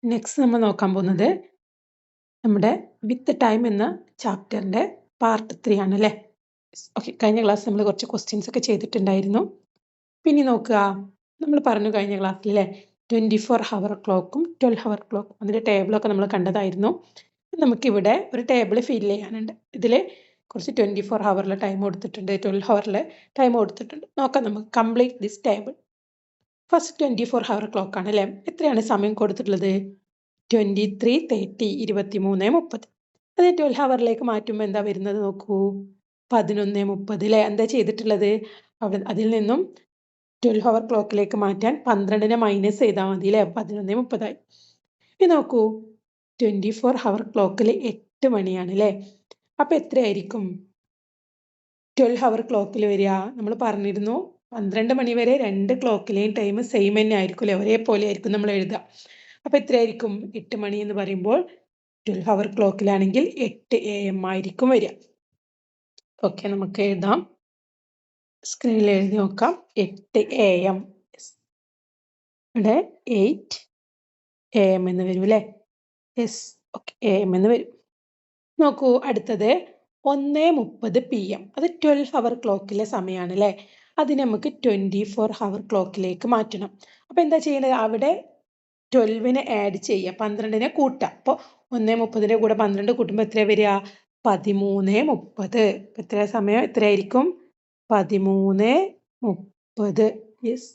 Next നമ്മൾ നോക്കാൻ പോകുന്നത് നമ്മുടെ വിത്ത് ടൈം എന്ന ചാപ്റ്ററിന്റെ പാർട്ട് 3 ആണ് അല്ലേ. ഓക്കെ, കഴിഞ്ഞ ക്ലാസ് നമ്മൾ കുറച്ച് ക്വസ്റ്റ്യൻസ് ഒക്കെ ചെയ്തിട്ടുണ്ടായിരുന്നു. പിന്നെ നോക്കുക, നമ്മൾ പറഞ്ഞു കഴിഞ്ഞ ക്ലാസ്സിൽ അല്ലേ 24 hour ക്ലോക്കും 12 hour ക്ലോക്കും അതിന്റെ ടേബിളൊക്കെ നമ്മൾ കണ്ടതായിരുന്നു. നമുക്കിവിടെ ഒരു ടേബിൾ ഫില്ല് ചെയ്യാനുണ്ട്. ഇതിൽ കുറച്ച് 24 hour ടൈം കൊടുത്തിട്ടുണ്ട്, 12 hour ടൈം കൊടുത്തിട്ടുണ്ട്. നോക്കാം നമുക്ക് complete this table. First 24 hour clock ആണ് അല്ലേ. എത്രയാണ് സമയം കൊടുത്തിട്ടുള്ളത്? 23:30 23:30. അത് 12 hour മാറ്റുമ്പോൾ എന്താ വരുന്നത് നോക്കൂ, 11:30 അല്ലേ. എന്താ ചെയ്തിട്ടുള്ളത്, അതിൽ നിന്നും 12 hour ക്ലോക്കിലേക്ക് മാറ്റാൻ 12നെ മൈനസ് ചെയ്താൽ മതി അല്ലേ. 11:30 ആയി. ഇനി നോക്കൂ, 24 hour ക്ലോക്കിൽ 8 മണിയാണ് അല്ലേ. അപ്പൊ എത്രയായിരിക്കും 12 hour ക്ലോക്കിൽ വരിക? നമ്മൾ പറഞ്ഞിരുന്നു 12 മണി വരെ രണ്ട് ക്ലോക്കിലെയും ടൈം സെയിം തന്നെ ആയിരിക്കും അല്ലേ, ഒരേപോലെ ആയിരിക്കും നമ്മൾ എഴുതുക. അപ്പൊ എത്രയായിരിക്കും? 8 മണി എന്ന് പറയുമ്പോൾ 12 hour ക്ലോക്കിലാണെങ്കിൽ 8 AM ആയിരിക്കും വരിക. ഓക്കെ, നമുക്ക് എഴുതാം, സ്ക്രീനിൽ എഴുതി നോക്കാം. 8 AM, ഇവിടെ 8 AM എന്ന് വരും അല്ലേ. യെസ്, ഓക്കെ, AM എന്ന് വരും. നോക്കൂ, അടുത്തത് 1:30 PM. അത് 12 hour ക്ലോക്കിലെ സമയമാണ് അല്ലേ. അതിനെ നമുക്ക് 24 hour ക്ലോക്കിലേക്ക് മാറ്റണം. അപ്പൊ എന്താ ചെയ്യേണ്ടത്, അവിടെ 12നെ ആഡ് ചെയ്യുക, 12നെ കൂട്ടുക. അപ്പോൾ 1:30 കൂടെ 12 കൂട്ടുമ്പോൾ എത്ര വരിക? 13:30. എത്ര സമയം എത്രയായിരിക്കും? 13:30. യെസ്.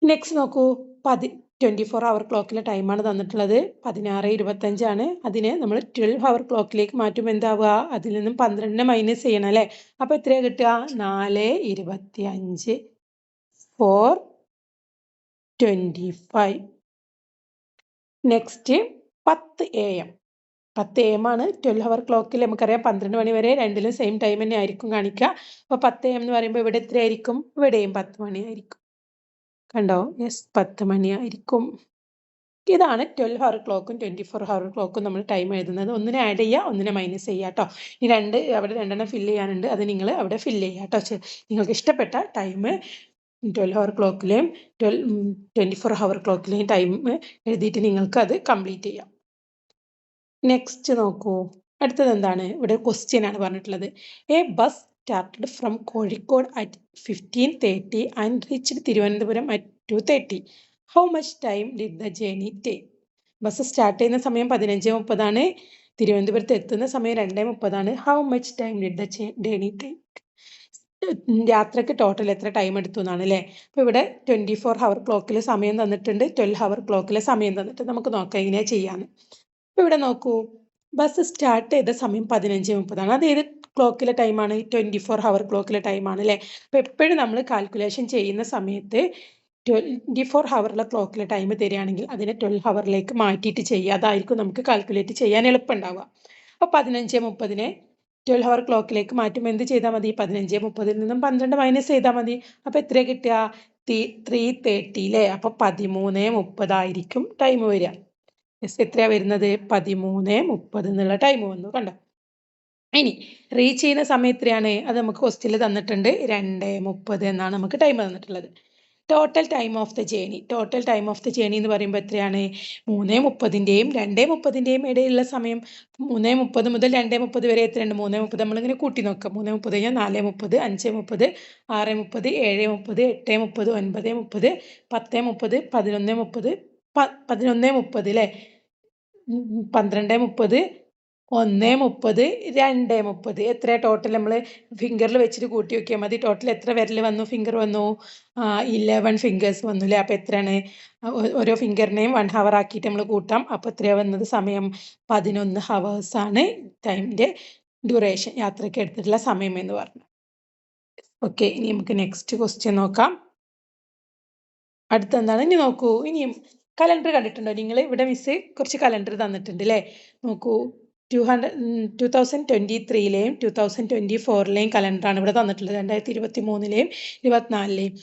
നെക്സ്റ്റ് നോക്കൂ, 24 hour ക്ലോക്കിലെ ടൈമാണ് തന്നിട്ടുള്ളത്. 16:25 ആണ്. അതിനെ നമ്മൾ 12 hour ക്ലോക്കിലേക്ക് മാറ്റുമ്പോൾ എന്താവുക? അതിൽ നിന്നും 12നെ മൈനസ് ചെയ്യണം അല്ലേ. അപ്പൊ എത്രയാ കിട്ടുക? 4:25 4:25. Next 10 AM. 10 AM ആണ് 12 hour ക്ലോക്കിൽ. നമുക്കറിയാം 12 മണി വരെ രണ്ടിലും സെയിം ടൈം തന്നെ ആയിരിക്കും കാണിക്കുക. അപ്പൊ 10 AM എന്ന് പറയുമ്പോൾ ഇവിടെ എത്രയായിരിക്കും? ഇവിടെയും 10 മണി ആയിരിക്കും. കണ്ടോ? യെസ്, 10 മണി ആയിരിക്കും. ഇതാണ് 12 hour ക്ലോക്കും 24 hour ക്ലോക്കും നമ്മൾ ടൈം എഴുതുന്നത്. ഒന്നിനെ ആഡ് ചെയ്യുക, ഒന്നിനെ മൈനസ് ചെയ്യുക കേട്ടോ. ഈ അവിടെ രണ്ടെണ്ണം ഫില്ല് ചെയ്യാനുണ്ട്, അത് നിങ്ങൾ അവിടെ ഫില്ല് ചെയ്യുക കേട്ടോ. നിങ്ങൾക്ക് ഇഷ്ടപ്പെട്ട ടൈം 12 hour ക്ലോക്കിലെയും 24 hour ക്ലോക്കിലെയും ടൈം എഴുതിയിട്ട് നിങ്ങൾക്ക് അത് കംപ്ലീറ്റ് ചെയ്യാം. നെക്സ്റ്റ് നോക്കൂ, അടുത്തത് എന്താണ്? ഇവിടെ ക്വസ്റ്റ്യൻ ആണ് പറഞ്ഞിട്ടുള്ളത്. A bus started from Kozhikode at 15:30 and reached Thiruvananthapuram at 2:30. How much time did the journey take? Bus start ചെയ്യുന്ന സമയം 15:30 ആണ്, തിരുവനന്തപുരത്ത് എത്തുന്ന സമയം 2:30 ആണ്. How much time did the journey take? യാത്രക്ക് ടോട്ടൽ എത്ര ടൈം എടുത്തു എന്നാണ് അല്ലേ. അപ്പൊ ഇവിടെ 24 hour ക്ലോക്കിലെ സമയം തന്നിട്ടുണ്ട്, 12 hour ക്ലോക്കിലെ സമയം തന്നിട്ട് നമുക്ക് നോക്കാം എങ്ങനെയാ ചെയ്യാന്ന്. അപ്പൊ ഇവിടെ നോക്കൂ, ബസ് സ്റ്റാർട്ട് ചെയ്ത സമയം 15:30 ആണ്. അത് ഏത് ക്ലോക്കിലെ ടൈമാണ്? 24 hour ക്ലോക്കിലെ ടൈമാണ് അല്ലേ. അപ്പൊ എപ്പോഴും നമ്മൾ കാൽക്കുലേഷൻ ചെയ്യുന്ന സമയത്ത് 24 hour ക്ലോക്കിലെ ടൈം തരികയാണെങ്കിൽ അതിനെ 12 hour മാറ്റിയിട്ട് ചെയ്യുക. അതായിരിക്കും നമുക്ക് കാൽക്കുലേറ്റ് ചെയ്യാൻ എളുപ്പമുണ്ടാവുക. അപ്പൊ 15:30നെ 12 hour ക്ലോക്കിലേക്ക് മാറ്റുമ്പോൾ എന്ത് ചെയ്താൽ മതി? 15:30 നിന്നും 12 മൈനസ് ചെയ്താൽ മതി. അപ്പൊ എത്ര കിട്ടുക? 3:30 അല്ലേ. അപ്പൊ 13:30 ആയിരിക്കും ടൈം വരിക. എത്രയാ വരുന്നത്? 13:30 എന്നുള്ള ടൈം വന്നു, കണ്ടോ. ഇനി റീച്ച് ചെയ്യുന്ന സമയം എത്രയാണ്? അത് നമുക്ക് ക്വസ്റ്റ്യനിൽ തന്നിട്ടുണ്ട്, 2:30 എന്നാണ് നമുക്ക് ടൈം തന്നിട്ടുള്ളത്. Total time of the journey. Total time of the journey എന്ന് പറയുമ്പോൾ എത്രയാണ്? 3:30ന്റെയും 2:30ന്റെയും ഇടയിലുള്ള സമയം. 3:30 മുതൽ 2:30 വരെ എത്രയുണ്ട്? 3:30 നമ്മളിങ്ങനെ കൂട്ടി നോക്കാം. 3:30 കഴിഞ്ഞാൽ 4:30, 5:30, 6:30, 7:30, 8:30, 9:30, 10:30, 11:30, 11:30 അല്ലേ. 12:30, 1:30, 2:30. എത്ര ടോട്ടൽ? നമ്മൾ ഫിംഗറിൽ വെച്ചിട്ട് കൂട്ടി നോക്കിയാൽ മതി. ടോട്ടൽ എത്ര വിരൽ വന്നു? ഫിംഗർ വന്നു 11 ഫിംഗേഴ്സ് വന്നു അല്ലേ. അപ്പൊ എത്രയാണ്? ഓരോ ഫിംഗറിനെയും 1 hour ആക്കിയിട്ട് നമ്മൾ കൂട്ടാം. അപ്പൊ എത്രയാ വന്നത് സമയം? 11 hours ആണ് ടൈമിന്റെ ഡ്യൂറേഷൻ, യാത്രയ്ക്ക് എടുത്തിട്ടുള്ള സമയം എന്ന് പറഞ്ഞു. ഓക്കെ, ഇനി നമുക്ക് നെക്സ്റ്റ് ക്വസ്റ്റ്യൻ നോക്കാം. അടുത്തെന്താണ്? ഇനി നോക്കൂ, ഇനിയും കലണ്ടർ കണ്ടിട്ടുണ്ടോ നിങ്ങൾ? ഇവിടെ മിസ് കുറച്ച് കലണ്ടർ തന്നിട്ടുണ്ട് അല്ലേ. നോക്കൂ, 2023ലെയും 2024ലെയും കലണ്ടറാണ് ഇവിടെ തന്നിട്ടുള്ളത്. 2023ലെയും 2024ലെയും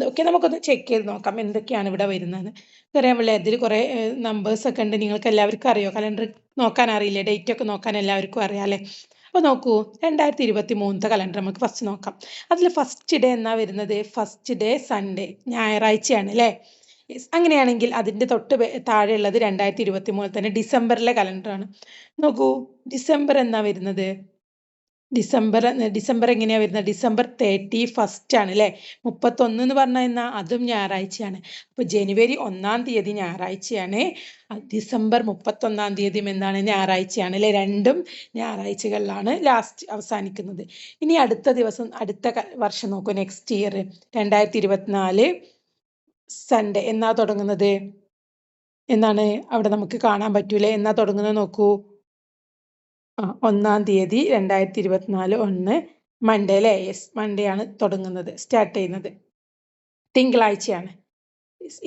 ഓക്കെ, നമുക്കൊന്ന് ചെക്ക് ചെയ്ത് നോക്കാം എന്തൊക്കെയാണ് ഇവിടെ വരുന്നത്. അറിയാമല്ലേ, ഇതിൽ കുറേ നമ്പേഴ്സ് ഒക്കെ ഉണ്ട്. നിങ്ങൾക്ക് എല്ലാവർക്കും അറിയോ? കലണ്ടർ നോക്കാൻ അറിയില്ലേ? ഡേറ്റ് ഒക്കെ നോക്കാൻ എല്ലാവർക്കും അറിയാം അല്ലേ. അപ്പോൾ നോക്കൂ, 2023 കലണ്ടർ നമുക്ക് ഫസ്റ്റ് നോക്കാം. അതിൽ ഫസ്റ്റ് ഡേ എന്നാ വരുന്നത്? ഫസ്റ്റ് ഡേ സൺഡേ, ഞായറാഴ്ചയാണ് അല്ലേ. യെസ്, അങ്ങനെയാണെങ്കിൽ അതിൻ്റെ തൊട്ട് താഴെയുള്ളത് 2023 തന്നെ ഡിസംബറിലെ കലണ്ടറാണ്. നോക്കൂ, ഡിസംബർ എന്നാ വരുന്നത്? ഡിസംബർ എങ്ങനെയാ വരുന്നത്? ഡിസംബർ 31 ആണ് അല്ലേ? 31 എന്ന് പറഞ്ഞാൽ എന്നാ? അതും ഞായറാഴ്ചയാണ്. അപ്പൊ ജനുവരി 1 തീയതി ഞായറാഴ്ചയാണ്, ഡിസംബർ 31 എന്താണ്? ഞായറാഴ്ചയാണ് അല്ലെ? രണ്ടും ഞായറാഴ്ചകളിലാണ് ലാസ്റ്റ് അവസാനിക്കുന്നത്. ഇനി അടുത്ത ദിവസം, അടുത്ത വർഷം നോക്കൂ, നെക്സ്റ്റ് ഇയർ 2024 സൺഡേ എന്നാ തുടങ്ങുന്നത്? എന്നാണ് അവിടെ നമുക്ക് കാണാൻ പറ്റൂലേ? എന്നാ തുടങ്ങുന്നത് നോക്കൂ. 1 തീയതി 2024 1 മൺഡേ അല്ലേ? യെസ്, മൺഡേ ആണ് തുടങ്ങുന്നത്, സ്റ്റാർട്ട് ചെയ്യുന്നത്, തിങ്കളാഴ്ചയാണ്.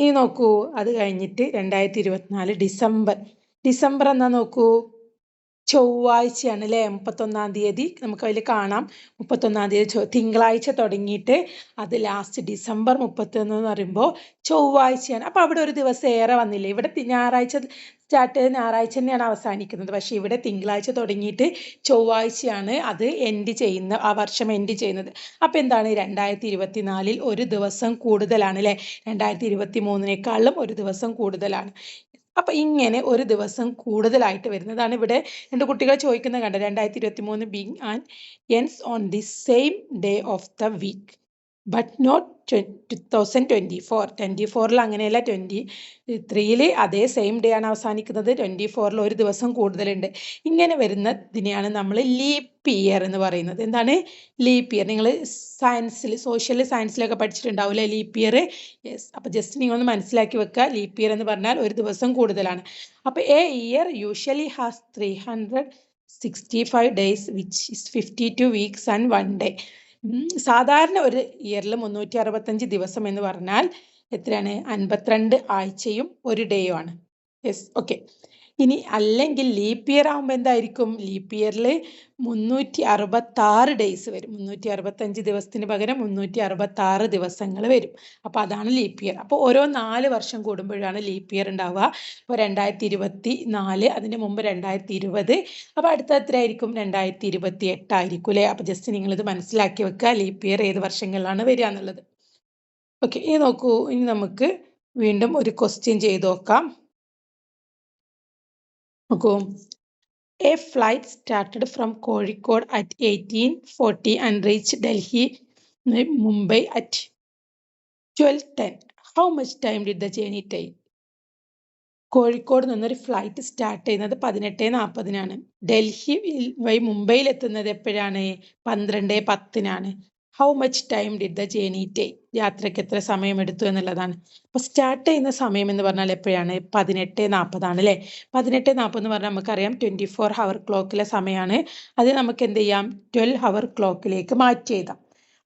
ഈ നോക്കൂ, അത് കഴിഞ്ഞിട്ട് 2024 ഡിസംബർ എന്നാ നോക്കൂ, ചൊവ്വാഴ്ചയാണ് അല്ലേ? 31 തീയതി നമുക്ക് അതിൽ കാണാം. 31 തീയതി തിങ്കളാഴ്ച തുടങ്ങിയിട്ട് അത് ലാസ്റ്റ് ഡിസംബർ 31 എന്ന് പറയുമ്പോൾ ചൊവ്വാഴ്ചയാണ്. അപ്പൊ അവിടെ ഒരു ദിവസം ഏറെ വന്നില്ലേ? ഇവിടെ ഞായറാഴ്ച സ്റ്റാർട്ട് ചെയ്ത് ഞായറാഴ്ച തന്നെയാണ് അവസാനിക്കുന്നത്. പക്ഷെ ഇവിടെ തിങ്കളാഴ്ച തുടങ്ങിയിട്ട് ചൊവ്വാഴ്ചയാണ് അത് എൻഡ് ചെയ്യുന്ന, ആ വർഷം എൻഡ് ചെയ്യുന്നത്. അപ്പൊ എന്താണ്? 2024 ഒരു ദിവസം കൂടുതലാണ് അല്ലെ? 2023 ഒരു ദിവസം കൂടുതലാണ്. അപ്പൊ ഇങ്ങനെ ഒരു ദിവസം കൂടുതലായിട്ട് വരുന്നതാണ് ഇവിടെ രണ്ട് കുട്ടികൾ ചോദിക്കുന്നത് കണ്ടോ? 2023 begins and ends on the same day of the week but not 2024 അങ്ങനെയല്ല, 23 അതേ സെയിം ഡേ ആണ് അവസാനിക്കുന്നത്, 24 ഒരു ദിവസം കൂടുതലുണ്ട്. ഇങ്ങനെ വരുന്നതിനെയാണ് നമ്മൾ ലീപ്പ് ഇയർ എന്ന് പറയുന്നത്. എന്താണ് ലീപ്പ് ഇയർ? നിങ്ങൾ സയൻസിലൊക്കെ പഠിച്ചിട്ടുണ്ടാവില്ലേ ലീപ്പ് ഇയർ? യെസ്. അപ്പൊ ജസ്റ്റ് നിങ്ങൾ ഒന്ന് മനസ്സിലാക്കി വെക്കുക, ലീപ്പ് ഇയർ എന്ന് പറഞ്ഞാൽ ഒരു ദിവസം കൂടുതലാണ്. അപ്പൊ A year usually has 365 days which is 52 weeks and 1 day. സാധാരണ ഒരു ഇയറിൽ 365 ദിവസം എന്ന് പറഞ്ഞാൽ എത്രയാണ്? 52 ആഴ്ചയും ഒരു ഡേയും ആണ്. Yes, okay. ഇനി അല്ലെങ്കിൽ ലീപ്പ് ഇയർ ആകുമ്പോൾ എന്തായിരിക്കും? ലീപ്പ് ഇയറിൽ 366 ഡേയ്സ് വരും. 365 ദിവസത്തിന് പകരം 366 ദിവസങ്ങൾ വരും. അപ്പൊ അതാണ് ലീപ്പ് ഇയർ. അപ്പൊ ഓരോ 4 വർഷം കൂടുമ്പോഴാണ് ലീപ്പ് ഇയർ ഉണ്ടാവുക. ഇപ്പോൾ 2024, അതിന് മുമ്പ് 2020, അപ്പൊ അടുത്ത എത്രയായിരിക്കും? 2028 ആയിരിക്കും അല്ലേ? അപ്പൊ ജസ്റ്റ് നിങ്ങൾ ഇത് മനസ്സിലാക്കി വെക്കുക, ലീപ്പ് ഇയർ ഏത് വർഷങ്ങളിലാണ് വരിക എന്നുള്ളത്. ഓക്കെ, ഇനി നോക്കൂ, ഇനി നമുക്ക് വീണ്ടും ഒരു ക്വസ്റ്റ്യൻ ചെയ്ത് നോക്കാം. നോക്കൂ, a flight started from Kozhikode at 1840 and reached Delhi, Mumbai at 12:10. How much time did the journey take? Kozhikode നിന്നൊരു ഫ്ലൈറ്റ് സ്റ്റാർട്ട് ചെയ്യുന്നത് 18:40 ഡൽഹി വഴി മുംബൈയിൽ എത്തുന്നത് എപ്പോഴാണ്? 12:10. How much time did the journey take? യാത്രയ്ക്ക് എത്ര സമയം എടുത്തു എന്നുള്ളതാണ്. അപ്പൊ സ്റ്റാർട്ട് ചെയ്യുന്ന സമയം എന്ന് പറഞ്ഞാൽ എപ്പോഴാണ്? 18:40 അല്ലേ? 18:40 എന്ന് പറഞ്ഞാൽ നമുക്കറിയാം 24 ഹവർ ക്ലോക്കിലെ സമയമാണ്. അത് നമുക്ക് എന്ത് ചെയ്യാം? 12 ഹവർ ക്ലോക്കിലേക്ക് മാറ്റി എഴുതാം.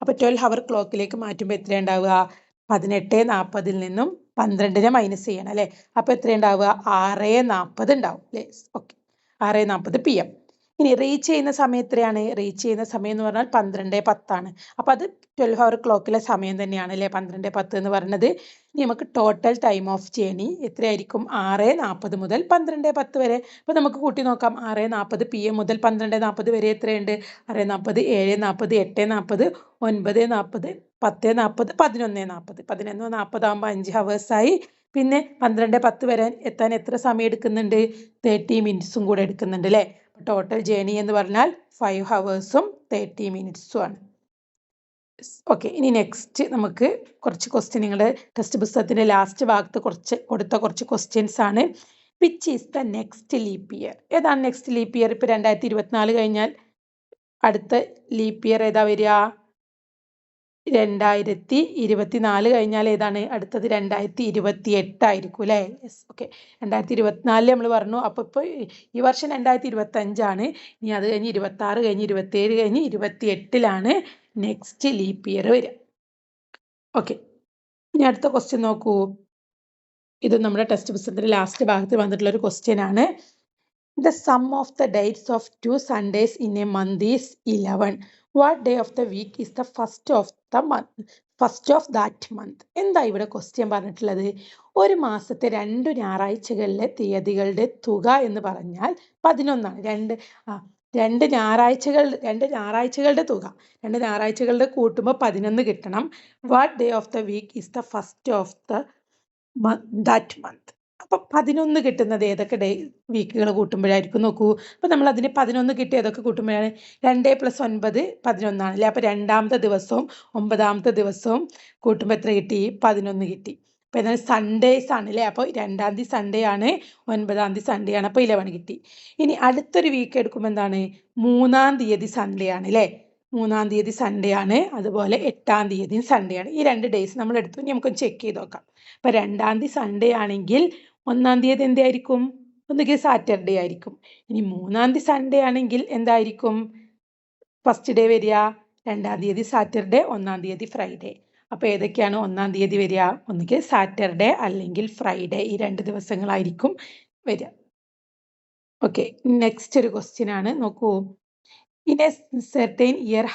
അപ്പൊ 12 ഹവർ ക്ലോക്കിലേക്ക് മാറ്റുമ്പോൾ എത്ര ഉണ്ടാവുക? 18:40 നിന്നും 12 മൈനസ് ചെയ്യണം അല്ലെ? അപ്പൊ എത്ര ഉണ്ടാവുക? 6:40 ഉണ്ടാവും അല്ലെ? Okay, 6:40 PM. ഇനി റീച്ച് ചെയ്യുന്ന സമയം എത്രയാണ്? റീച്ച് ചെയ്യുന്ന സമയം എന്ന് പറഞ്ഞാൽ 12:10. അപ്പൊ അത് 12 ഹവർ ക്ലോക്കിലെ സമയം തന്നെയാണ് അല്ലെ? 12:10 എന്ന് പറയുന്നത്. ഇനി നമുക്ക് ടോട്ടൽ ടൈം ഓഫ് ജേർണി എത്രയായിരിക്കും? 6:40 മുതൽ 12:10 വരെ. അപ്പൊ നമുക്ക് കൂട്ടി നോക്കാം. 6:40 PM മുതൽ 12:40 വരെ എത്രയുണ്ട്? 6:40, 7:40, 8:40, 9:40, 10:40, 11:40. 11:40 ആകുമ്പോൾ 5 hours ആയി. പിന്നെ 12:10 വരെ എത്താൻ എത്ര സമയം എടുക്കുന്നുണ്ട്? 30 മിനിറ്റ്സും കൂടെ എടുക്കുന്നുണ്ട് അല്ലേ? ടോട്ടൽ ജേർണി എന്ന് പറഞ്ഞാൽ 5 hours 30 minutes ആണ്. ഓക്കെ, ഇനി നെക്സ്റ്റ് നമുക്ക് കുറച്ച് ക്വസ്റ്റ്യൻ, നിങ്ങളുടെ ടെക്സ്റ്റ് പുസ്തകത്തിന്റെ ലാസ്റ്റ് ഭാഗത്ത് കൊടുത്ത കുറച്ച് ക്വസ്റ്റ്യൻസ് ആണ്. Which is the next leap year? ഏതാണ് നെക്സ്റ്റ് ലീപ്പ് ഇയർ? ഇപ്പൊ 2024 കഴിഞ്ഞാൽ അടുത്ത ലീപ്പ് ഇയർ ഏതാ വരിക? 2024 കഴിഞ്ഞാൽ ഏതാണ് അടുത്തത്? 2028 ആയിരിക്കും അല്ലേ? Yes, okay. 2024 നമ്മൾ പറഞ്ഞു. അപ്പൊ ഇപ്പൊ ഈ വർഷം 2025 ഇനി അത് കഴിഞ്ഞ് 26 കഴിഞ്ഞ് 27 കഴിഞ്ഞ് 28 നെക്സ്റ്റ് ലീപ്പ് ഇയർ വരിക. ഓക്കെ, ഇനി അടുത്ത ക്വസ്റ്റ്യൻ നോക്കൂ. ഇത് നമ്മുടെ ടെക്സ്റ്റ് പുസ്തകത്തിന്റെ ലാസ്റ്റ് ഭാഗത്ത് വന്നിട്ടുള്ള ഒരു ക്വസ്റ്റ്യൻ ആണ്. The sum of the dates of 2 Sundays in a month is 11. What day of the week is the first of that month? എന്താ ഇവിടെ ക്വസ്റ്റ്യൻ പറഞ്ഞിട്ടുള്ളത്? ഒരു മാസത്തെ 2 ഞായറാഴ്ചകളിലെ തീയതികളുടെ തുക എന്ന് പറഞ്ഞാൽ 11ആണ്. രണ്ട് ഞായറാഴ്ചകളുടെ തുക, 2 ഞായറാഴ്ചകളുടെ കൂട്ടുമ്പോൾ 11 കിട്ടണം. What day of the week is the first of that month. അപ്പം 11 കിട്ടുന്നത് ഏതൊക്കെ വീക്കുകൾ കൂട്ടുമ്പോഴായിരിക്കും നോക്കൂ. അപ്പം നമ്മൾ അതിന് 11 കിട്ടി ഏതൊക്കെ കൂട്ടുമ്പോഴാണ് 2 + 9 11 ആണല്ലേ. അപ്പം രണ്ടാമത്തെ ദിവസവും 9ാമത്തെ ദിവസവും കൂട്ടുമ്പോൾ എത്ര കിട്ടി? 11 കിട്ടി. അപ്പം എന്നാൽ സൺഡേസ് ആണ് അല്ലേ. അപ്പോൾ 2ാം തീയതി സൺഡേ ആണ്, 9ാം തീയതി സൺഡേ ആണ്. അപ്പോൾ 11 കിട്ടി. ഇനി അടുത്തൊരു വീക്ക് എടുക്കുമ്പോൾ എന്താണ്? 3ാം തീയതി സൺഡേ ആണ് അല്ലേ. 3ാം തീയതി സൺഡേ ആണ്, അതുപോലെ 8ാം തീയതിയും സൺഡേ ആണ്. ഈ 2 ഡേയ്സ് നമ്മൾ എടുത്തു. ഇനി നമുക്കൊന്ന് ചെക്ക് ചെയ്ത് നോക്കാം. അപ്പം 2ാം തീയതി സൺഡേ ആണെങ്കിൽ 1ാം തീയതി എന്തായിരിക്കും? ഒന്നുകിൽ സാറ്റർഡേ ആയിരിക്കും. ഇനി 3ാം തീയതി സൺഡേ ആണെങ്കിൽ എന്തായിരിക്കും ഫസ്റ്റ് ഡേ വരിക? 2ാം തീയതി സാറ്റർഡേ, 1ാം തീയതി ഫ്രൈഡേ. അപ്പോൾ ഏതൊക്കെയാണ് 1ാം തീയതി വരിക? ഒന്നുകിൽ സാറ്റർഡേ അല്ലെങ്കിൽ ഫ്രൈഡേ. ഈ 2 ദിവസങ്ങളായിരിക്കും വരിക. ഓക്കെ, നെക്സ്റ്റ് ഒരു ക്വസ്റ്റ്യൻ ആണ്. നോക്കൂ. In a certain year,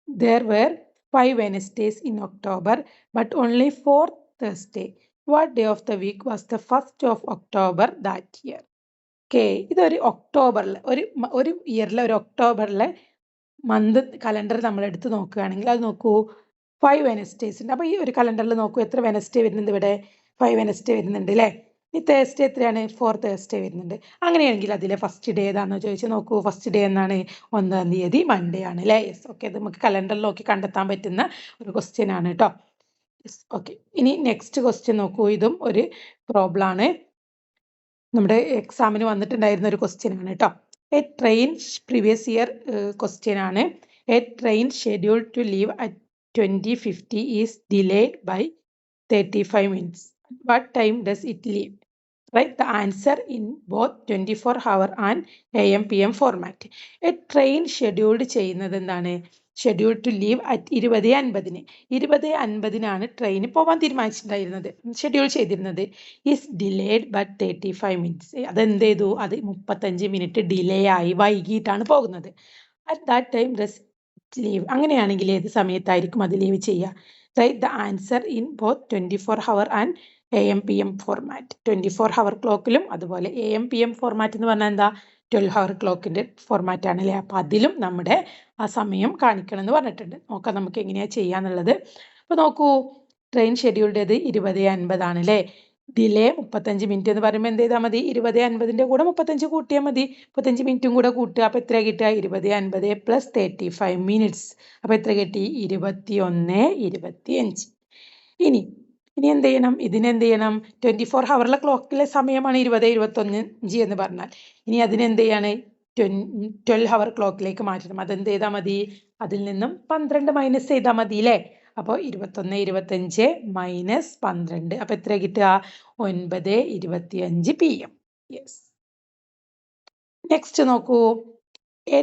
there were 5 Wednesdays in October, but only 4 Thursday. What day of the week was the 1st of October that year? Okay, ഇതൊരു ഒക്ടോബറിൽ ഒരു ഇയറിലെ ഒരു ഒക്ടോബറിലെ മന്ത് കലണ്ടർ നമ്മൾ എടുത്ത് നോക്കുകയാണെങ്കിൽ അത് നോക്കൂ, 5 വെനസ്ഡേയ്സ് ഉണ്ട്. അപ്പോൾ ഈ ഒരു കലണ്ടറിൽ നോക്കൂ എത്ര വെനസ്ഡേ വരുന്നുണ്ട്? ഇവിടെ 5 വെനസ്ഡേ വരുന്നുണ്ട് അല്ലേ. ഈ തേഴ്സ്ഡേ എത്രയാണ്? 4 തേഴ്സ്ഡേ വരുന്നുണ്ട്. അങ്ങനെയാണെങ്കിൽ അതിലെ ഫസ്റ്റ് ഡേ ഏതാണെന്ന് ചോദിച്ചാൽ നോക്കൂ, ഫസ്റ്റ് ഡേ എന്നാണ്? 1ാം തീയതി മൺഡേ ആണ് അല്ലേ. Yes, okay. അത് നമുക്ക് കലണ്ടറിൽ നോക്കി കണ്ടെത്താൻ പറ്റുന്ന ഒരു ക്വസ്റ്റ്യൻ ആണ് കേട്ടോ. Yes, okay. ഇനി നെക്സ്റ്റ് ക്വസ്റ്റ്യൻ നോക്കൂ. ഇതും ഒരു പ്രോബ്ലം ആണ്, നമ്മുടെ എക്സാമിന് വന്നിട്ടുണ്ടായിരുന്ന ഒരു ക്വസ്റ്റ്യൻ ആണ് കേട്ടോ. A train, previous year question ആണ്. A train schedule to leave at 20:50 is delayed by 35 minutes. What time does it leave? Write the answer in both 24-hour and AM PM format. A train scheduled ചെയ്യുന്നത് എന്താണ്? Scheduled to leave at 20:50. 20:50 train പോകാൻ തീരുമാനിച്ചിട്ടുണ്ടായിരുന്നത്, schedule ചെയ്തിരുന്നത്. Is delayed but 35 minutes. അതെന്ത് ചെയ്തു? അത് 35 minute delay ആയി, വൈകിട്ടാണ് പോകുന്നത്. At that time does leave. അങ്ങനെയാണെങ്കിൽ ഏത് സമയത്തായിരിക്കും അത് ലീവ് ചെയ്യുക? Write the answer in both 24-hour and AM PM format. 24-hour ക്ലോക്കിലും അതുപോലെ AM PM ഫോർമാറ്റ് എന്ന് പറഞ്ഞാൽ എന്താ? 12-hour ക്ലോക്കിന്റെ ഫോർമാറ്റ് ആണല്ലേ. അപ്പോൾ അതിലും നമ്മുടെ ആ സമയം കാണിക്കണം എന്ന് പറഞ്ഞിട്ടുണ്ട്. നോക്കാം നമുക്ക് എങ്ങനെയാ ചെയ്യാന്നുള്ളത്. അപ്പോൾ നോക്കൂ, ട്രെയിൻ ഷെഡ്യൂൾഡ് 20:50 ആണ് അല്ലേ. ഡിലേ 35 മിനിറ്റ് എന്ന് പറയുമ്പോൾ എന്ത് ചെയ്താൽ മതി? 20:50 കൂടെ 35 കൂട്ടിയാൽ മതി. 35 മിനിറ്റും കൂടെ കൂട്ടുക. അപ്പോൾ എത്ര കിട്ടുക? 20:50 + 35 minutes. അപ്പോൾ എത്ര കിട്ടി? 21:25. ഇനി എന്ത് ചെയ്യണം? ഇതിനെന്ത് ചെയ്യണം? 24-hour ക്ലോക്കിലെ സമയമാണ് 20:25 എന്ന് പറഞ്ഞാൽ. ഇനി അതിനെന്ത് ചെയ്യാണ്? 12-hour ക്ലോക്കിലേക്ക് മാറ്റണം. അതെന്ത് ചെയ്താൽ മതി? അതിൽ നിന്നും 12 മൈനസ് ചെയ്താൽ മതി അല്ലേ. അപ്പോൾ 21:25 മൈനസ് 12. അപ്പോൾ എത്ര കിട്ടുക? 9:25 PM. യെസ്. നെക്സ്റ്റ് നോക്കൂ. A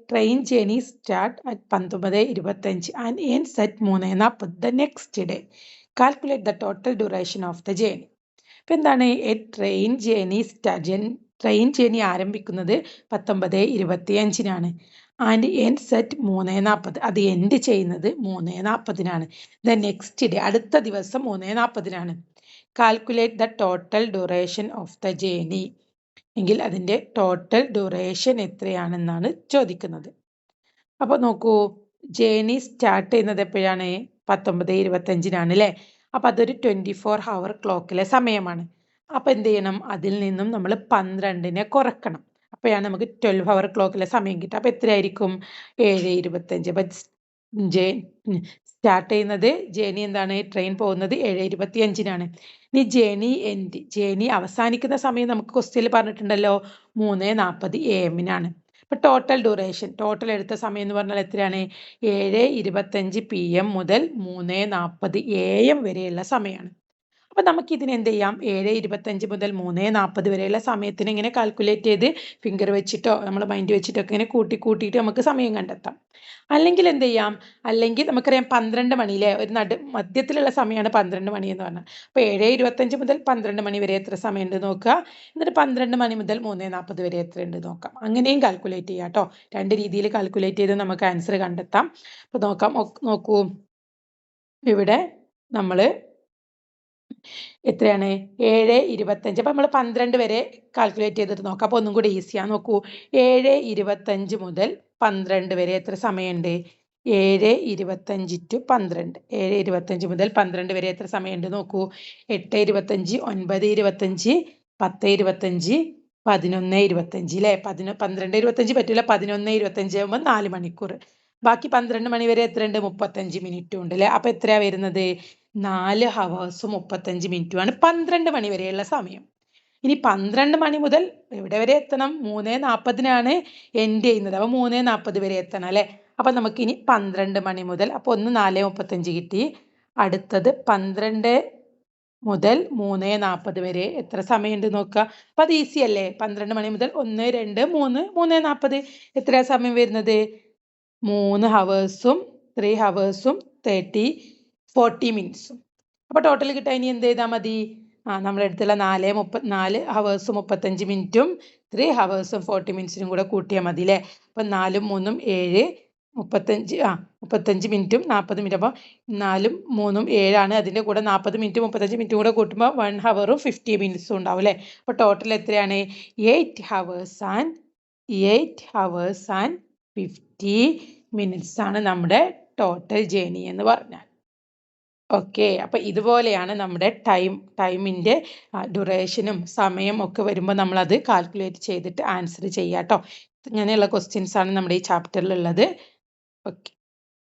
train journey start at 19:25 and ends at 3:40 the next day. Calculate the total duration of the journey. ഇപ്പം എന്താണ്? എ ട്രെയിൻ ജേർണി ആരംഭിക്കുന്നത് 19:25 ആൻഡ് എൻഡ്സ് അറ്റ് 3:40. അത് എൻഡ് ചെയ്യുന്നത് 3:40. ദ നെക്സ്റ്റ് ഡേ, അടുത്ത ദിവസം 3:40. Calculate the total duration of the journey. എങ്കിൽ അതിൻ്റെ total duration എത്രയാണെന്നാണ് ചോദിക്കുന്നത്. അപ്പോൾ നോക്കൂ, ജേർണി സ്റ്റാർട്ട് ചെയ്യുന്നത് എപ്പോഴാണ്? 19:25 അല്ലേ. അപ്പോൾ അതൊരു 24-hour ക്ലോക്കിലെ സമയമാണ്. അപ്പോൾ എന്ത് ചെയ്യണം? അതിൽ നിന്നും നമ്മൾ 12 കുറക്കണം. അപ്പോഴാണ് നമുക്ക് 12-hour ക്ലോക്കിലെ സമയം കിട്ടുക. അപ്പോൾ എത്രയായിരിക്കും? 7:25. അപ്പം സ്റ്റാർട്ട് ചെയ്യുന്നത് ജേർണി എന്താണ്? ട്രെയിൻ പോകുന്നത് 7:25. ഇനി ജേർണി അവസാനിക്കുന്ന സമയം നമുക്ക് ക്വസ്റ്റ്യനിൽ പറഞ്ഞിട്ടുണ്ടല്ലോ, 3:40 AM. അപ്പോൾ ടോട്ടൽ ഡ്യൂറേഷൻ, ടോട്ടൽ എടുത്ത സമയം എന്ന് പറഞ്ഞാൽ എത്രയാണ്? 7:25 PM മുതൽ 3:40 AM വരെയുള്ള സമയമാണ്. അപ്പോൾ നമുക്ക് ഇതിന് എന്ത് ചെയ്യാം? 7:25 മുതൽ 3:40 വരെയുള്ള സമയത്തിന് ഇങ്ങനെ കാൽക്കുലേറ്റ് ചെയ്ത് ഫിംഗർ വെച്ചിട്ടോ നമ്മൾ മൈൻഡ് വെച്ചിട്ടോ ഒക്കെ ഇങ്ങനെ കൂട്ടിയിട്ട് നമുക്ക് സമയം കണ്ടെത്താം. അല്ലെങ്കിൽ എന്ത് ചെയ്യാം? അല്ലെങ്കിൽ നമുക്കറിയാം 12 മണിയിലെ ഒരു മധ്യത്തിലുള്ള സമയമാണ് 12 മണി എന്ന് പറഞ്ഞാൽ. അപ്പോൾ 7:25 മുതൽ 12 മണി വരെ എത്ര സമയമുണ്ട് നോക്കുക. എന്നിട്ട് 12 മണി മുതൽ 3:40 വരെ എത്രയുണ്ട് നോക്കാം. അങ്ങനെയും കാൽക്കുലേറ്റ് ചെയ്യാം കേട്ടോ. 2 രീതിയിൽ കാൽക്കുലേറ്റ് ചെയ്ത് നമുക്ക് ആൻസർ കണ്ടെത്താം. അപ്പോൾ നോക്കൂ, ഇവിടെ നമ്മൾ എത്രയാണ്? 7:25. അപ്പോൾ നമ്മൾ 12 വരെ കാൽക്കുലേറ്റ് ചെയ്തിട്ട് നോക്കാം. അപ്പോൾ ഒന്നും കൂടി ഈസിയാണ്. നോക്കൂ, 7:25 മുതൽ 12 വരെ എത്ര സമയമുണ്ട്? 7:25 to 12. 7:25 മുതൽ 12 വരെ എത്ര സമയമുണ്ട് നോക്കൂ. 8:25, 9:25, 10:25, 11:25 അല്ലേ? 12:25 പറ്റില്ല, 11:25 ആകുമ്പോൾ 4 മണിക്കൂർ. ബാക്കി 12 മണി വരെ എത്രയുണ്ട്? 35 മിനിറ്റും ഉണ്ട് അല്ലേ? അപ്പൊ എത്രയാ വരുന്നത്? 4 hours 35 മിനിറ്റും ആണ് 12 മണി വരെയുള്ള സമയം. ഇനി 12 മണി മുതൽ എവിടെ വരെ എത്തണം? 3:40 എൻഡ് ചെയ്യുന്നത്. അപ്പൊ 3:40 വരെ എത്തണം അല്ലെ? അപ്പൊ നമുക്ക് ഇനി 12 മണി മുതൽ, അപ്പൊ ഒന്ന് 4:35 കിട്ടി. അടുത്തത് 12 മുതൽ 3:40 വരെ എത്ര സമയമുണ്ട് നോക്കുക. അപ്പൊ അത് ഈസി അല്ലേ? 12 മണി മുതൽ 1, 2, 3, 3:40 എത്രയാ സമയം വരുന്നത്? 3 ഹവേഴ്സും 3 ഹവേഴ്സും 40 മിനിറ്റ്സും. അപ്പൊ ടോട്ടൽ കിട്ടാൻ ഇനി എന്ത് ചെയ്താൽ മതി? നമ്മുടെ അടുത്തുള്ള 4 ഹവേഴ്സും 35 മിനിറ്റും 3 ഹവേഴ്സും 40 മിനിറ്റ്സിനും കൂടെ കൂട്ടിയാൽ മതി അല്ലേ? അപ്പൊ 4 3 7 35 മിനിറ്റും 40 മിനിറ്റ്. അപ്പൊ 4 3 7 ആണ്. അതിന്റെ കൂടെ 40 മിനിറ്റും 35 മിനിറ്റും കൂടെ കൂട്ടുമ്പോൾ 1 ഹവറും 50 മിനിറ്റ്സും ഉണ്ടാവും അല്ലേ? അപ്പൊ ടോട്ടൽ എത്രയാണ്? 8 ഹവേഴ്സ് ആൻഡ് 50 മിനിറ്റ്സ് ആണ് നമ്മുടെ ടോട്ടൽ ജേർണി എന്ന് പറഞ്ഞാൽ. ഓക്കെ, അപ്പൊ ഇതുപോലെയാണ് നമ്മുടെ ടൈമിന്റെ ഡ്യൂറേഷനും സമയം ഒക്കെ വരുമ്പോൾ നമ്മൾ അത് കാൽക്കുലേറ്റ് ചെയ്തിട്ട് ആൻസർ ചെയ്യാട്ടോ. ഇങ്ങനെയുള്ള ക്വസ്റ്റ്യൻസ് ആണ് നമ്മുടെ ഈ ചാപ്റ്ററിൽ ഉള്ളത്. ഓക്കെ.